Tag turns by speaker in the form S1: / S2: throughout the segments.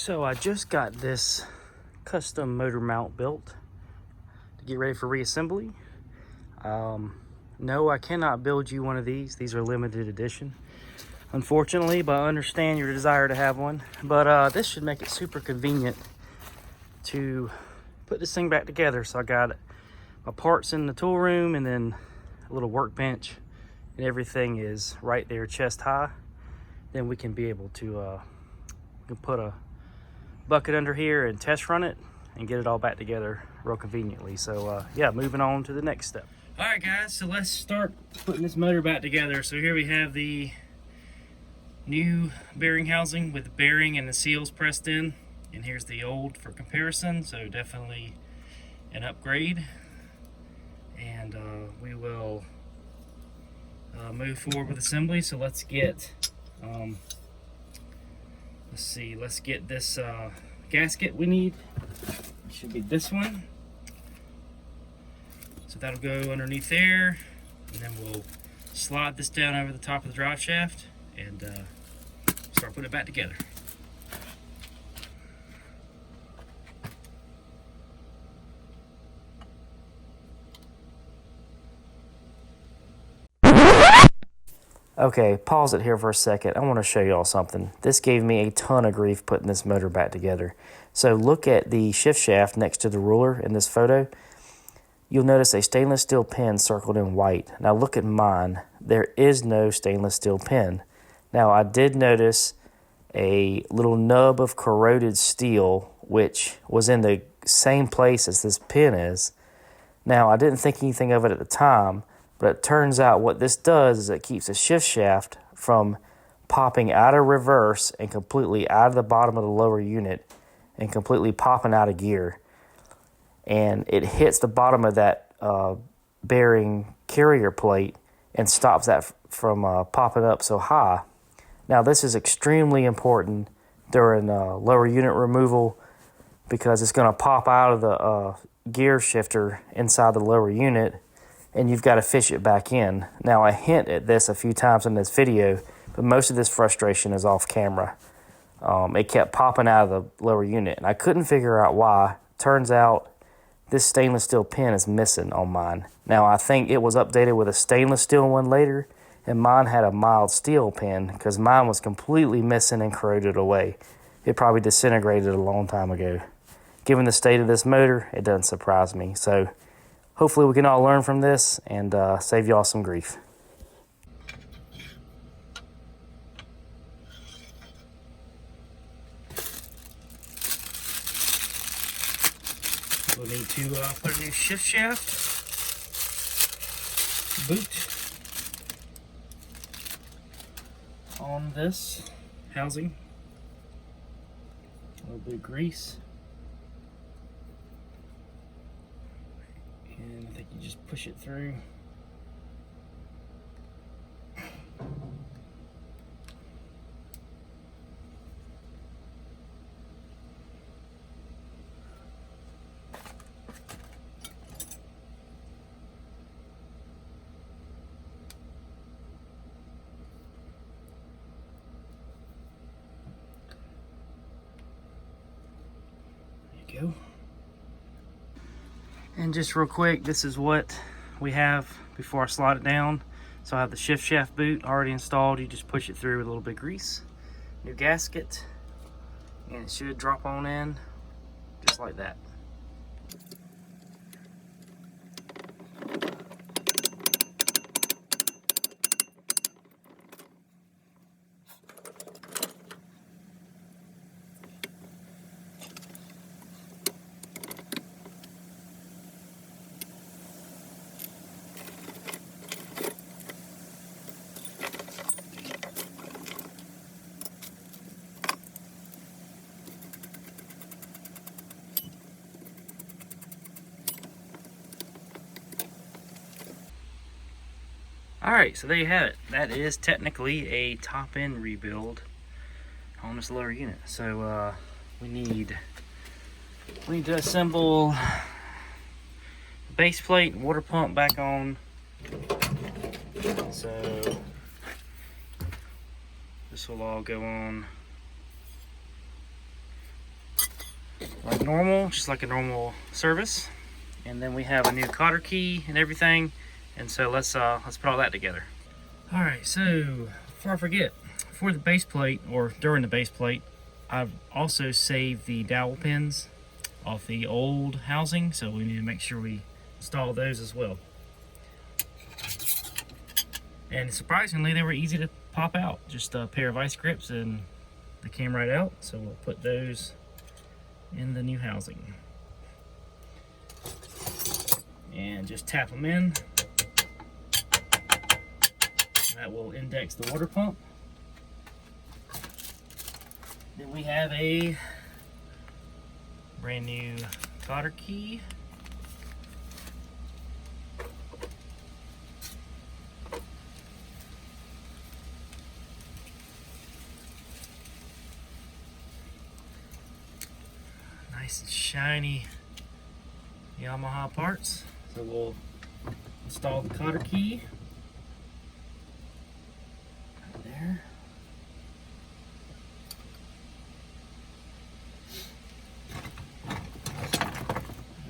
S1: So I just got this custom motor mount built to get ready for reassembly. No, I cannot build you one of these. These are limited edition, unfortunately, but I understand your desire to have one. But this should make it super convenient to put this thing back together. So I got my parts in the tool room and then a little workbench, and everything is right there chest high. Then we can be able to put a bucket under here and test run it and get it all back together real conveniently. So yeah, moving on to the next step. All right guys, so let's start putting this motor back together. So here we have the new bearing housing with the bearing and the seals pressed in, and here's the old for comparison. So definitely an upgrade, and we will move forward with assembly. So let's get let's get this gasket we need. It should be this one. So that'll go underneath there, and then we'll slide this down over the top of the drive shaft and start putting it back together. Okay, pause it here for a second. I want to show y'all something. This gave me a ton of grief putting this motor back together. So look at the shift shaft next to the ruler in this photo. You'll notice a stainless steel pin circled in white. Now look at mine. There is no stainless steel pin. Now I did notice a little nub of corroded steel which was in the same place as this pin is. Now I didn't think anything of it at the time, but it turns out what this does is it keeps the shift shaft from popping out of reverse and completely out of the bottom of the lower unit and completely popping out of gear. And it hits the bottom of that bearing carrier plate and stops that from popping up so high. Now this is extremely important during lower unit removal because it's going to pop out of the gear shifter inside the lower unit, and you've got to fish it back in. Now I hint at this a few times in this video, but most of this frustration is off camera. It kept popping out of the lower unit, and I couldn't figure out why. Turns out this stainless steel pin is missing on mine. Now I think it was updated with a stainless steel one later, and mine had a mild steel pin because mine was completely missing and corroded away. It probably disintegrated a long time ago. Given the state of this motor, it doesn't surprise me. So hopefully we can all learn from this and save y'all some grief. We'll need to put a new shift shaft boot on this housing. A little bit of grease. And I think you just push it through. Go. And just real quick, this is what we have before I slide it down. So I have the shift shaft boot already installed. You just push it through with a little bit of grease, new gasket, and it should drop on in just like that. Alright, so there you have it. That is technically a top-end rebuild on this lower unit. So we need to assemble the base plate and water pump back on. So this will all go on like normal, just like a normal service. And then we have a new cotter key and everything. And so let's put all that together. All right, so before I forget, for the base plate, or during the base plate, I've also saved the dowel pins off the old housing, so we need to make sure we install those as well. And surprisingly, they were easy to pop out. Just a pair of ice grips and they came right out. So we'll put those in the new housing. And just tap them in. That will index the water pump. Then we have a brand new cotter key. Nice and shiny Yamaha parts. So we'll install the cotter key right there.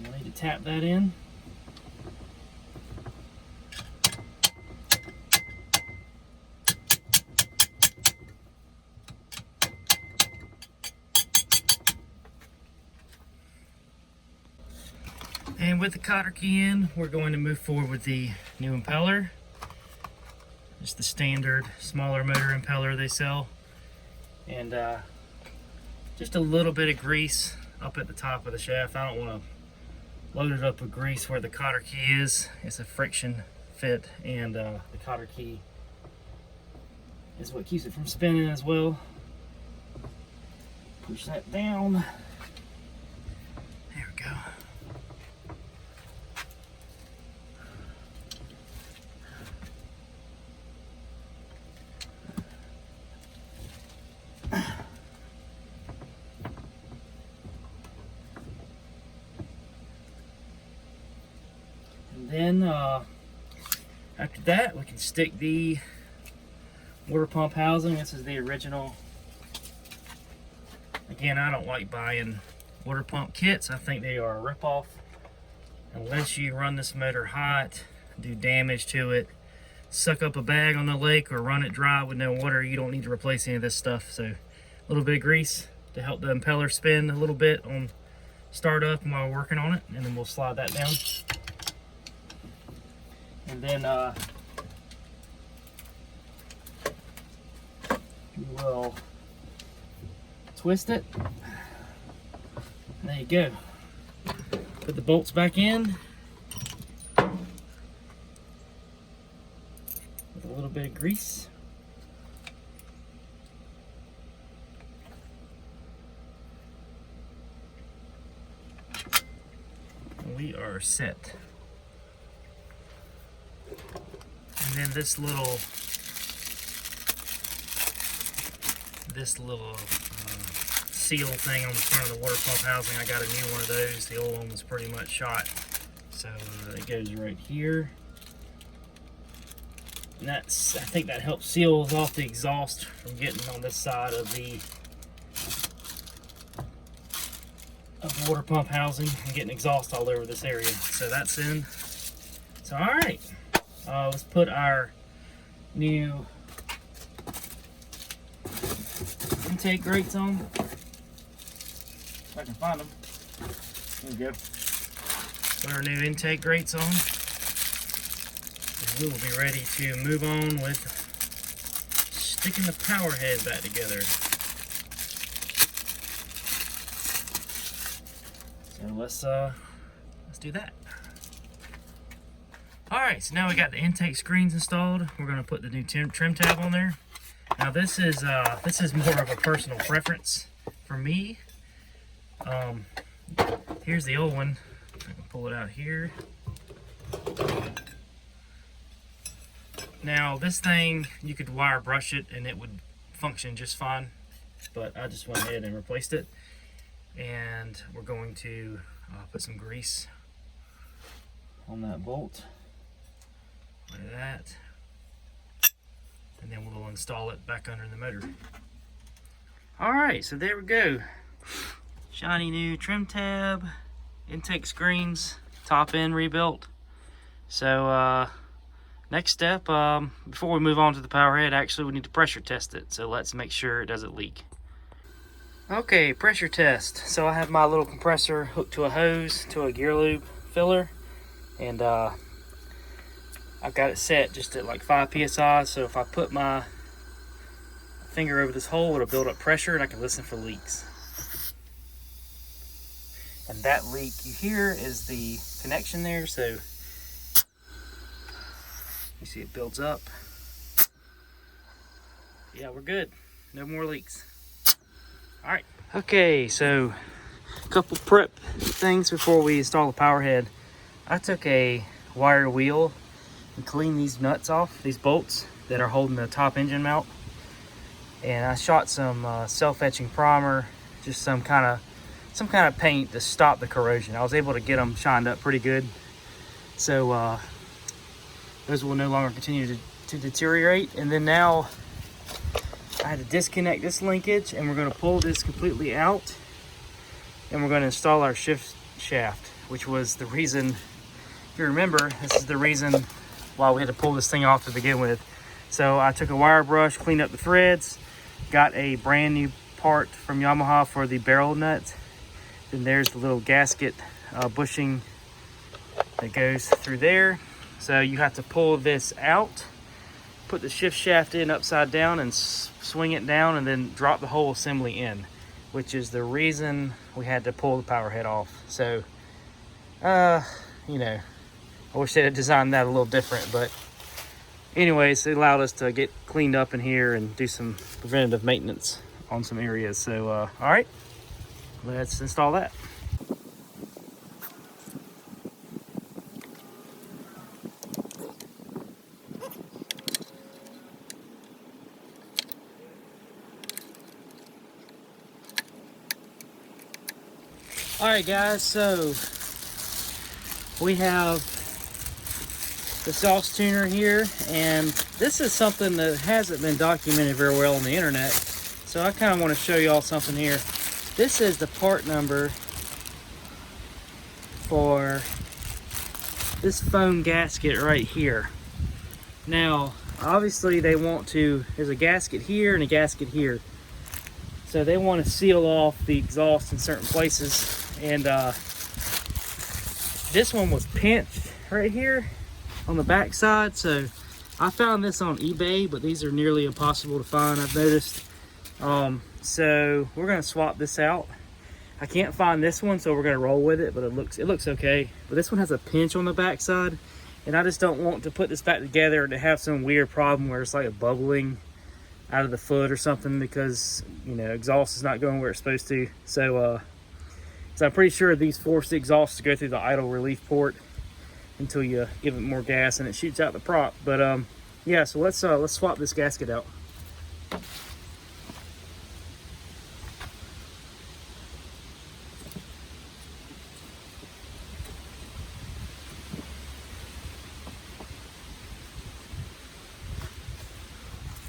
S1: We'll need to tap that in. And with the cotter key in, we're going to move forward with the new impeller. Just the standard smaller motor impeller they sell. And just a little bit of grease up at the top of the shaft. I don't want to load it up with grease where the cotter key is. It's a friction fit, and the cotter key is what keeps it from spinning as well. Push that down. There we go. And then after that, we can stick the water pump housing. This is the original. Again, I don't like buying water pump kits. I think they are a ripoff. Unless you run this motor hot, do damage to it, suck up a bag on the lake, or run it dry with no water, you don't need to replace any of this stuff. So a little bit of grease to help the impeller spin a little bit on startup while we're working on it, and then we'll slide that down. And then we will twist it. There you go. Put the bolts back in with a little bit of grease. And we are set. And then this little seal thing on the front of the water pump housing, I got a new one of those. The old one was pretty much shot, so it goes right here. And I think that helps seal off the exhaust from getting on this side of the water pump housing and getting exhaust all over this area. So that's in. So all right, let's put our new intake grates on. If I can find them. There we go. Put our new intake grates on. And we will be ready to move on with sticking the Powerhead back together. So let's do that. All right, so now we got the intake screens installed. We're gonna put the new trim tab on there. Now this is more of a personal preference for me. Here's the old one. I can pull it out here. Now this thing, you could wire brush it and it would function just fine, but I just went ahead and replaced it. And we're going to put some grease on that bolt, like that, and then we'll install it back under the motor. All right, so there we go. Shiny new trim tab, intake screens, top end rebuilt. So next step, before we move on to the Powerhead, actually we need to pressure test it. So let's make sure it doesn't leak. Okay, pressure test. So I have my little compressor hooked to a hose to a gear lube filler, and I've got it set just at like 5 psi. So if I put my finger over this hole, it'll build up pressure and I can listen for leaks. And that leak you hear is the connection there. So you see it builds up. Yeah, we're good. No more leaks. All right. Okay, so a couple prep things before we install the Powerhead. I took a wire wheel and cleaned these nuts off, these bolts that are holding the top engine mount. And I shot some self-etching primer, just some kind of paint to stop the corrosion. I was able to get them shined up pretty good. So those will no longer continue to deteriorate. And then now I had to disconnect this linkage, and we're going to pull this completely out, and we're going to install our shift shaft, which was the reason, if you remember, this is the reason why we had to pull this thing off to begin with. So I took a wire brush, cleaned up the threads, got a brand new part from Yamaha for the barrel nut. Then there's the little gasket bushing that goes through there. So you have to pull this out, put the shift shaft in upside down and swing it down, and then drop the whole assembly in, which is the reason we had to pull the Powerhead off. So, you know, I wish they had designed that a little different, but anyways, it allowed us to get cleaned up in here and do some preventative maintenance on some areas. So, all right, let's install that. All right, guys, so we have the sauce tuner here, and this is something that hasn't been documented very well on the internet, so I kind of want to show y'all something here. This is the part number for this foam gasket right here. Now, obviously they want to, there's a gasket here and a gasket here, so they want to seal off the exhaust in certain places. And this one was pinched right here on the back side. So I found this on eBay, but these are nearly impossible to find, I've noticed. So we're gonna swap this out. I can't find this one, so we're gonna roll with it, but it looks okay. But this one has a pinch on the back side, and I just don't want to put this back together and to have some weird problem where it's like a bubbling out of the foot or something, because, you know, exhaust is not going where it's supposed to. So I'm pretty sure these force the exhaust to go through the idle relief port until you give it more gas and it shoots out the prop. But yeah, so let's swap this gasket out.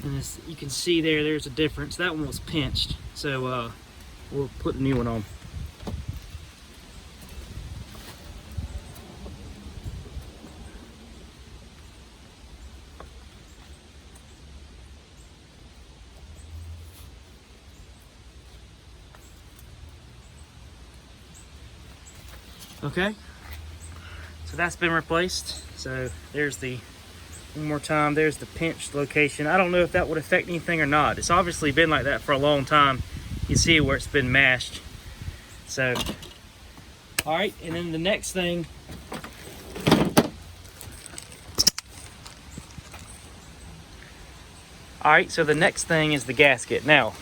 S1: And as you can see there's a difference. That one was pinched, so we'll put the new one on. Okay, so that's been replaced. So there's the, one more time, there's the pinched location. I don't know if that would affect anything or not. It's obviously been like that for a long time. You see where it's been mashed. So, all right, and then the next thing, all right, so the next thing is the gasket. Now,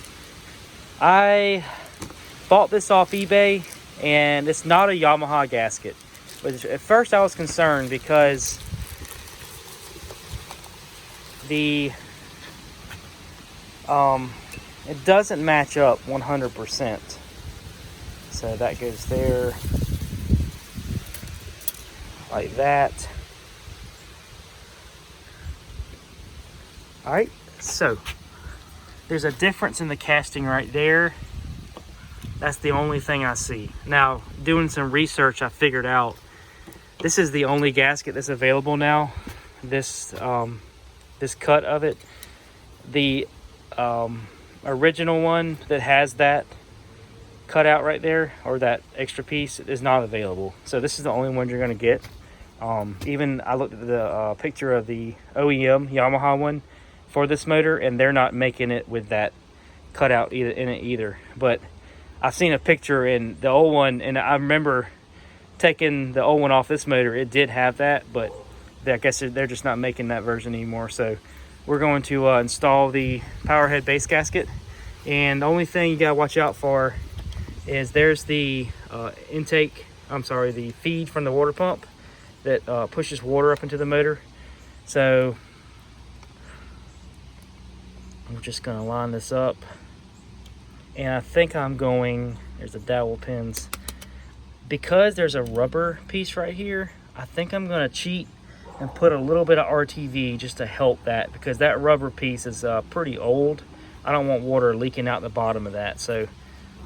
S1: I bought this off eBay, and it's not a Yamaha gasket. But at first I was concerned because it doesn't match up 100%. So that goes there like that. All right, so there's a difference in the casting right there That's the only thing I see. Now, doing some research, I figured out this is the only gasket that's available now. This this cut of it. The original one that has that cut out right there, or that extra piece, is not available. So this is the only one you're going to get. Even I looked at the picture of the OEM Yamaha one for this motor, and they're not making it with that cutout in it either. But I've seen a picture in the old one, and I remember taking the old one off this motor. It did have that, but I guess they're just not making that version anymore. So we're going to install the Powerhead base gasket, and the only thing you gotta watch out for is there's the the feed from the water pump that pushes water up into the motor. So I'm just gonna line this up, and I think I'm going, there's the dowel pins. Because there's a rubber piece right here, I think I'm gonna cheat and put a little bit of RTV just to help that, because that rubber piece is pretty old. I don't want water leaking out the bottom of that. So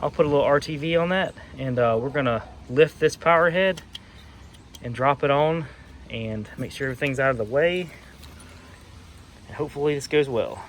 S1: I'll put a little RTV on that, and we're gonna lift this power head and drop it on and make sure everything's out of the way, and hopefully this goes well.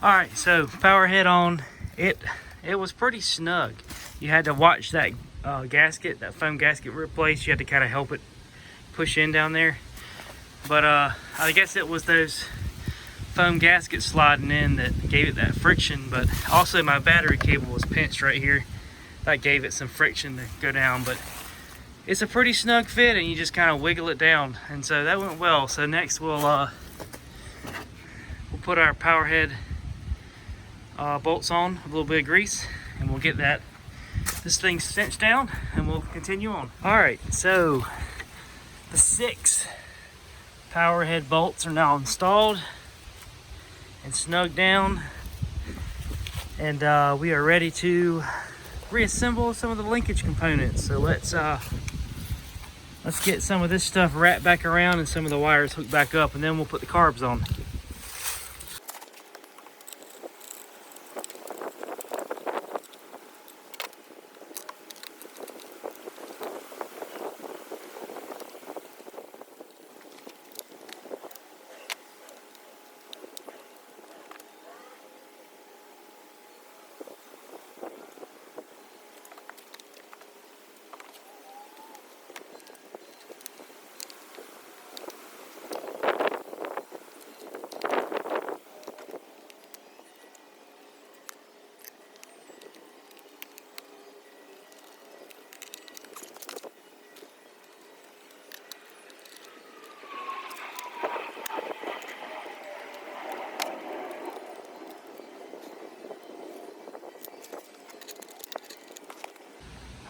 S1: All right, so power head on. It was pretty snug. You had to watch that gasket, that foam gasket replaced. You had to kind of help it push in down there. But I guess it was those foam gaskets sliding in that gave it that friction. But also my battery cable was pinched right here. That gave it some friction to go down. But it's a pretty snug fit, and you just kind of wiggle it down. And so that went well. So next we'll put our power head bolts on, a little bit of grease, and we'll get this thing cinched down, and we'll continue on. All right, so the 6 power head bolts are now installed and snugged down, and we are ready to reassemble some of the linkage components. So let's get some of this stuff wrapped back around and some of the wires hooked back up, and then we'll put the carbs on.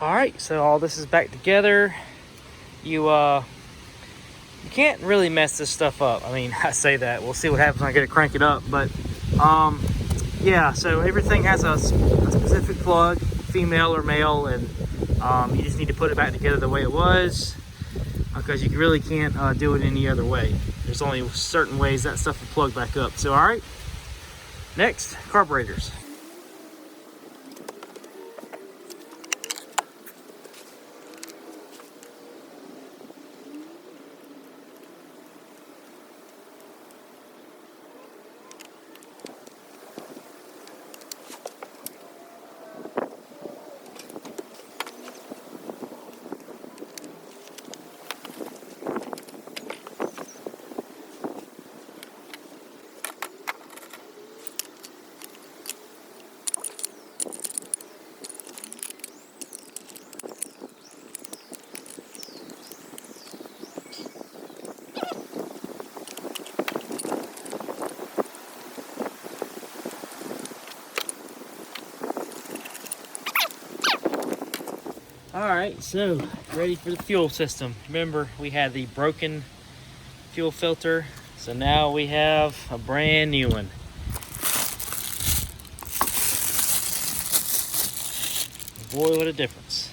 S1: All right, so all this is back together. You can't really mess this stuff up. I mean, I say that. We'll see what happens when I get it crank it up. But yeah, so everything has a specific plug, female or male, and you just need to put it back together the way it was, because you really can't do it any other way. There's only certain ways that stuff will plug back up. So all right, next, carburetors. All right, so ready for the fuel system. Remember, we had the broken fuel filter, so now we have a brand new one. Boy, what a difference.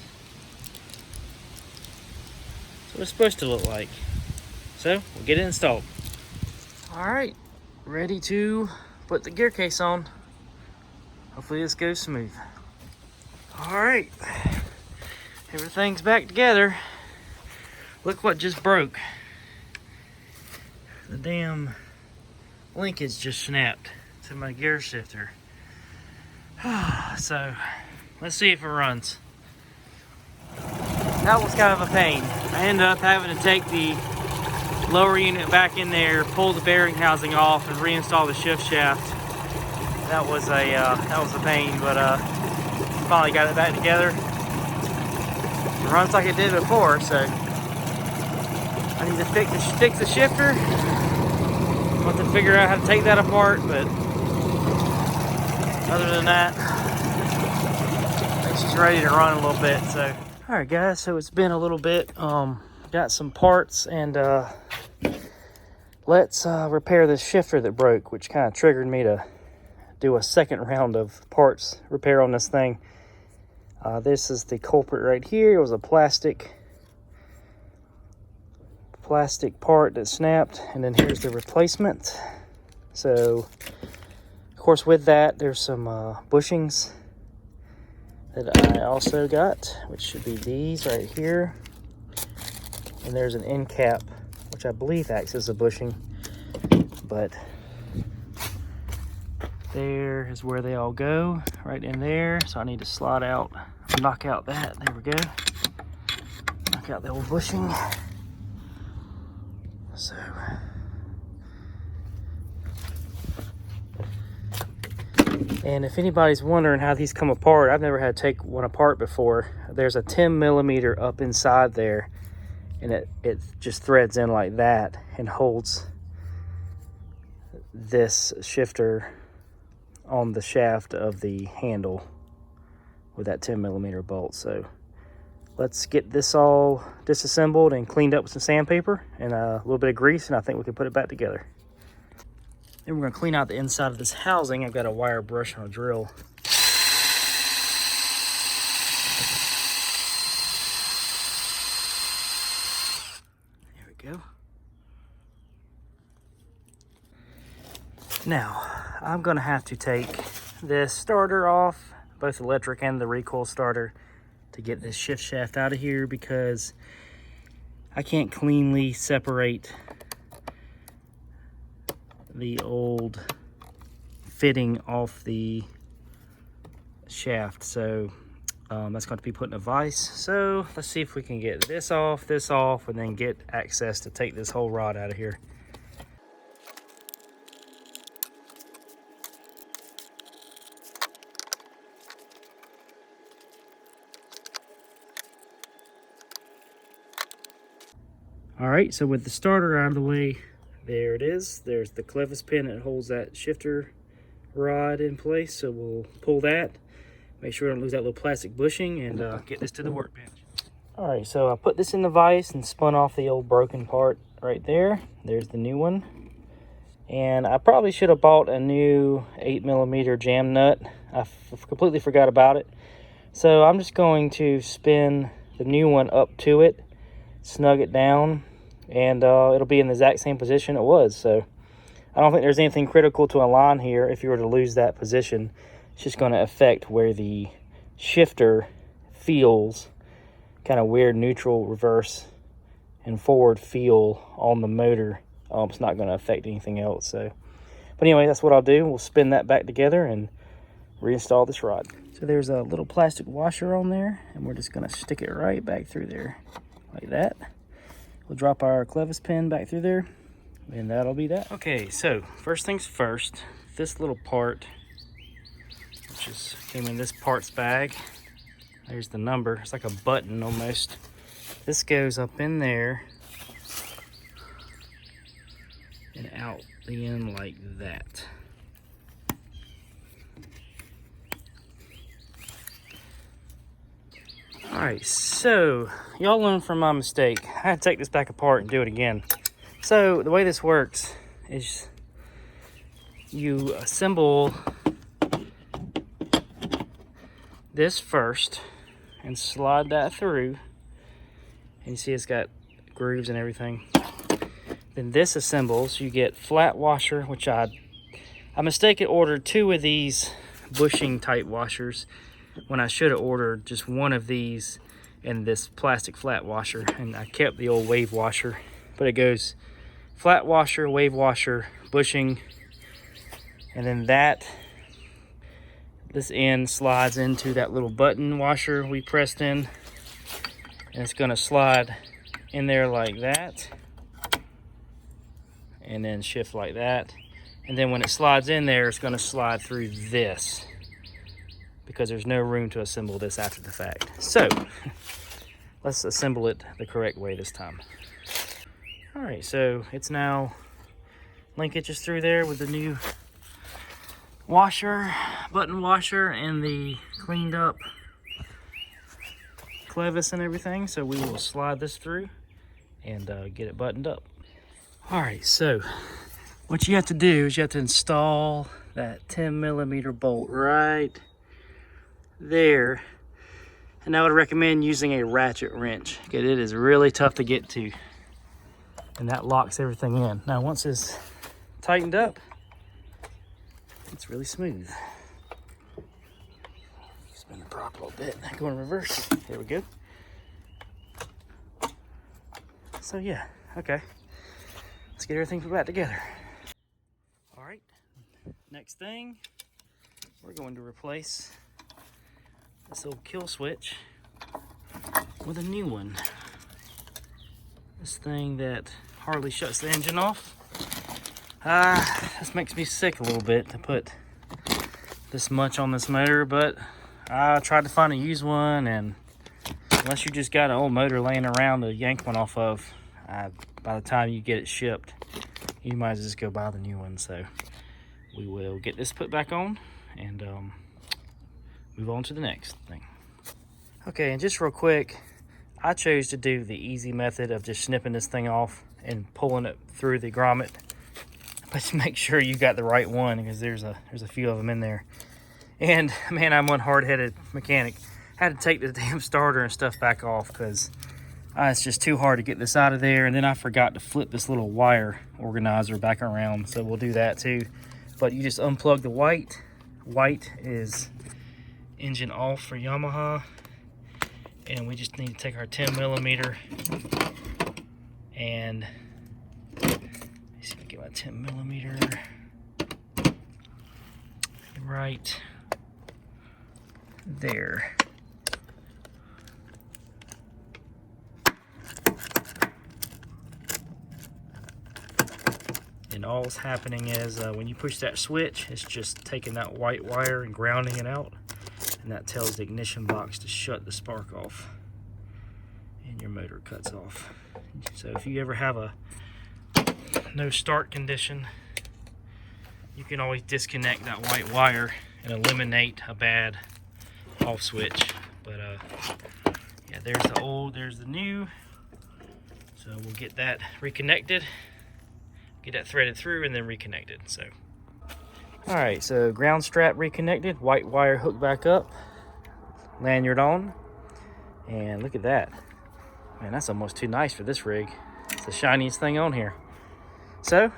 S1: That's what it's supposed to look like. So we'll get it installed. All right, ready to put the gear case on. Hopefully this goes smooth. All right, everything's back together. Look what just broke. The damn linkage just snapped to my gear shifter. So let's see if it runs. That was kind of a pain. I ended up having to take the lower unit back in there, pull the bearing housing off, and reinstall the shift shaft. That was a pain, but finally got it back together. It runs like it did before, so I need to fix the shifter. I want to figure out how to take that apart, but other than that, I think she's ready to run a little bit. So, all right, guys. So it's been a little bit. Got some parts, and let's repair this shifter that broke, which kind of triggered me to do a second round of parts repair on this thing. This is the culprit right here. It was a plastic part that snapped, and then here's the replacement. So of course with that there's some bushings that I also got, which should be these right here, and there's an end cap which I believe acts as a bushing, but there is where they all go, right in there. So I need to slot out, knock out that, there we go, knock out the old bushing. So and if anybody's wondering how these come apart, I've never had to take one apart before. There's a 10 millimeter up inside there, and it just threads in like that and holds this shifter on the shaft of the handle with that 10 millimeter bolt. So let's get this all disassembled and cleaned up with some sandpaper and a little bit of grease, and I think we can put it back together. Then we're going to clean out the inside of this housing. I've got a wire brush and a drill. There we go. Now, I'm going to have to take this starter off, both electric and the recoil starter, to get this shift shaft out of here, because I can't cleanly separate the old fitting off the shaft. So that's going to be put in a vise. So let's see if we can get this off, and then get access to take this whole rod out of here. All right, so with the starter out of the way, there it is. There's the clevis pin that holds that shifter rod in place. So we'll pull that, make sure we don't lose that little plastic bushing, and get this to the workbench. All right, so I put this in the vise and spun off the old broken part right there. There's the new one. And I probably should have bought a new 8 millimeter jam nut. I completely forgot about it. So I'm just going to spin the new one up to it, snug it down, and it'll be in the exact same position it was. So I don't think there's anything critical to align here. If you were to lose that position, it's just going to affect where the shifter feels, kind of weird neutral, reverse, and forward feel on the motor. It's not going to affect anything else. So, but anyway, that's what I'll do. We'll spin that back together and reinstall this rod. So there's a little plastic washer on there, and we're just going to stick it right back through there like that. We'll drop our clevis pin back through there, and that'll be that. Okay, so first things first, this little part, which came in this parts bag, there's the number. It's like a button almost. This goes up in there and out the end like that. All Alright, so y'all learned from my mistake. I had to take this back apart and do it again. So the way this works is you assemble this first and slide that through. And you see it's got grooves and everything. Then this assembles. You get flat washer, which I mistakenly ordered 2 of these bushing type washers when I should have ordered just 1 of these and this plastic flat washer, and I kept the old wave washer. But it goes flat washer, wave washer, bushing, and then this end slides into that little button washer we pressed in, and it's going to slide in there like that and then shift like that. And then when it slides in there, it's going to slide through this because there's no room to assemble this after the fact. So let's assemble it the correct way this time. All right, so it's now linkage is through there with the new washer, button washer, and the cleaned up clevis and everything. So we will slide this through and get it buttoned up. All right, so what you have to do is you have to install that 10mm bolt right there. And I would recommend using a ratchet wrench because it is really tough to get to. And that locks everything in. Now, once it's tightened up, it's really smooth. Spin the prop a little bit. Go in reverse. There we go. So yeah, okay. Let's get everything put back together. All right, next thing, we're going to replace this old kill switch with a new one. This thing that hardly shuts the engine off. This makes me sick a little bit to put this much on this motor, but I tried to find a used one, and unless you just got an old motor laying around to yank one off of, by the time you get it shipped, you might as well just go buy the new one. So we will get this put back on and move on to the next thing. Okay, and just real quick, I chose to do the easy method of just snipping this thing off and pulling it through the grommet. But make sure you got the right one because there's a few of them in there. And man, I'm one hard-headed mechanic. I had to take the damn starter and stuff back off because it's just too hard to get this out of there. And then I forgot to flip this little wire organizer back around, so we'll do that too. But you just unplug the white. White is engine off for Yamaha. And we just need to take our 10mm and let me see if I can get my 10mm right there. And all that's happening is when you push that switch, it's just taking that white wire and grounding it out. And that tells the ignition box to shut the spark off. And your motor cuts off. So if you ever have a no start condition, you can always disconnect that white wire and eliminate a bad off switch. But yeah, there's the old, there's the new. So we'll get that reconnected, get that threaded through, and then reconnected. So all right, so ground strap reconnected, white wire hooked back up, lanyard on, and look at that. Man, that's almost too nice for this rig. It's the shiniest thing on here. So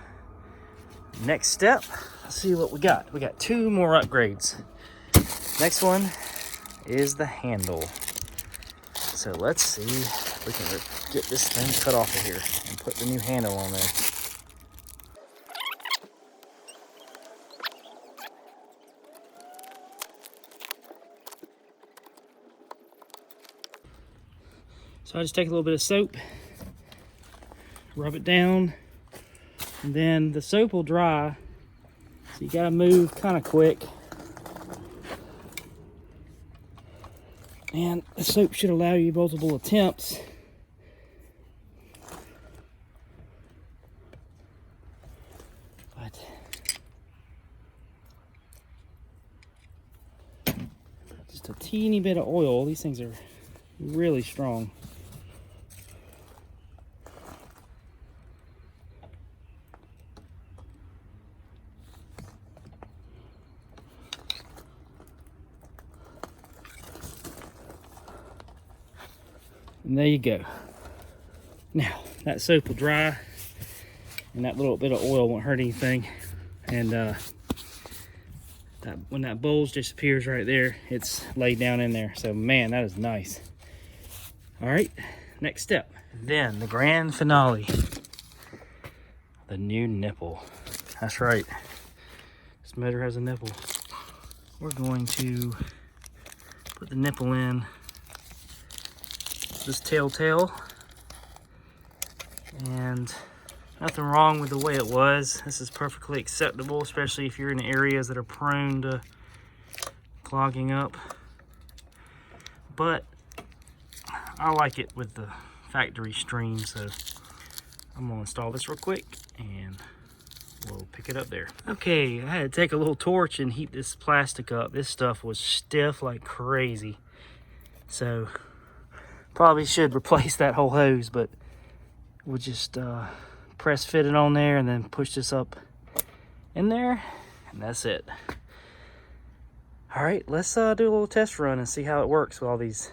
S1: next step, let's see what we got. We got 2 more upgrades. Next one is the handle. So let's see if we can get this thing cut off of here and put the new handle on there. So I just take a little bit of soap, rub it down, and then the soap will dry. So you gotta move kind of quick. And the soap should allow you multiple attempts. But just a teeny bit of oil. These things are Really strong. And there you go. Now, that soap will dry, and that little bit of oil won't hurt anything. And when that bulge disappears right there, it's laid down in there. So, man, that is nice. All right, next step. Then, the grand finale. The new nipple. That's right. This motor has a nipple. We're going to put the nipple in this tail, and nothing wrong with the way it was. This is perfectly acceptable, especially if you're in areas that are prone to clogging up. But I like it with the factory stream, so I'm gonna install this real quick and we'll pick it up there. Okay, I had to take a little torch and heat this plastic up. This stuff was stiff like crazy, so probably should replace that whole hose, but we'll just press fit it on there and then push this up in there, and that's it. All right, let's do a little test run and see how it works with all these,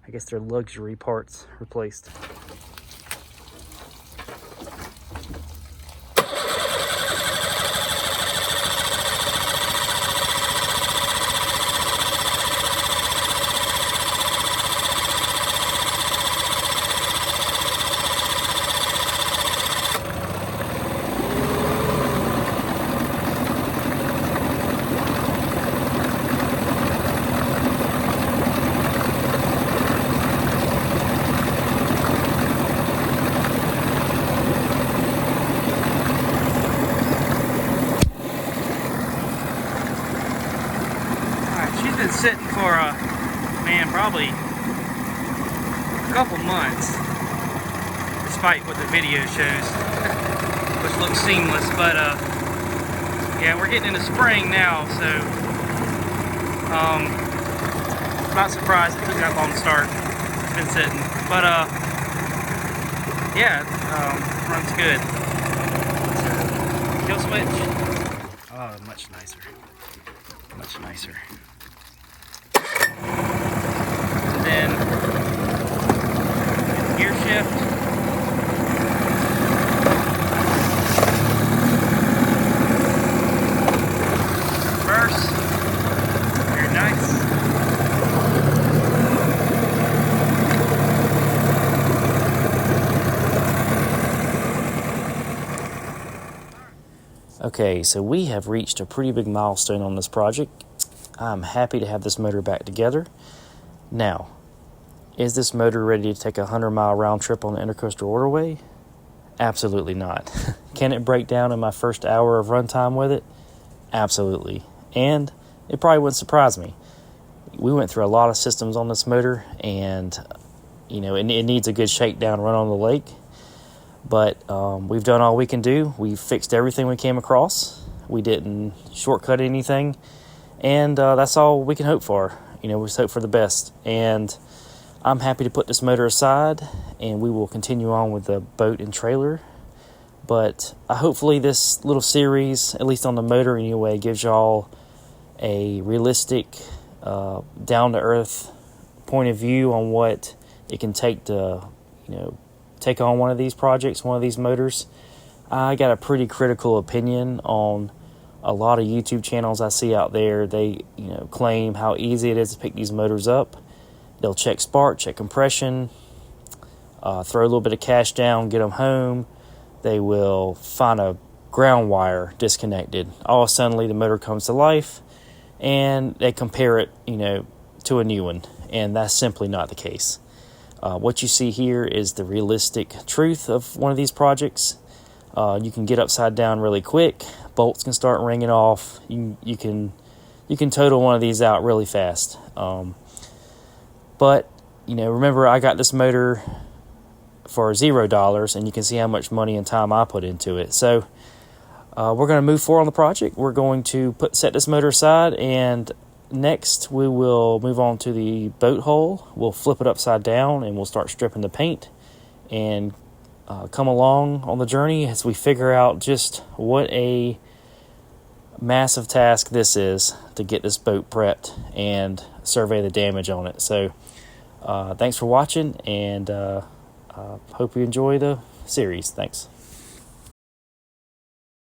S1: I guess they're luxury parts replaced. Sitting for man, probably a couple months, despite what the video shows, which looks seamless. But yeah, we're getting into spring now, so not surprised it took that long to start. It's been sitting, but yeah, runs good. So, kill switch. Oh, much nicer, much nicer. And then gear shift. Reverse. Very nice. Okay, so we have reached a pretty big milestone on this project. I'm happy to have this motor back together. Now, is this motor ready to take a 100-mile round trip on the Intercoastal Waterway? Absolutely not. Can it break down in my first hour of runtime with it? Absolutely. And it probably wouldn't surprise me. We went through a lot of systems on this motor, and you know, it needs a good shakedown run on the lake. But we've done all we can do. We've fixed everything we came across. We didn't shortcut anything. And that's all we can hope for. You know, we just hope for the best. And I'm happy to put this motor aside, and we will continue on with the boat and trailer. But hopefully this little series, at least on the motor anyway, gives y'all a realistic, down-to-earth point of view on what it can take to, you know, take on one of these projects, one of these motors. I got a pretty critical opinion on a lot of YouTube channels I see out there. They, you know, claim how easy it is to pick these motors up. They'll check spark, check compression, throw a little bit of cash down, get them home. They will find a ground wire disconnected. All suddenly the motor comes to life, and they compare it, you know, to a new one. And that's simply not the case. What you see here is the realistic truth of one of these projects. You can get upside down really quick. Bolts can start ringing off. You can total one of these out really fast. But you know, remember, I got this motor for $0, and you can see how much money and time I put into it. So we're going to move forward on the project. We're going to set this motor aside, and next we will move on to the boat hull. We'll flip it upside down and we'll start stripping the paint, and come along on the journey as we figure out just what a massive task this is to get this boat prepped and survey the damage on it. So thanks for watching, and hope you enjoy the series. Thanks.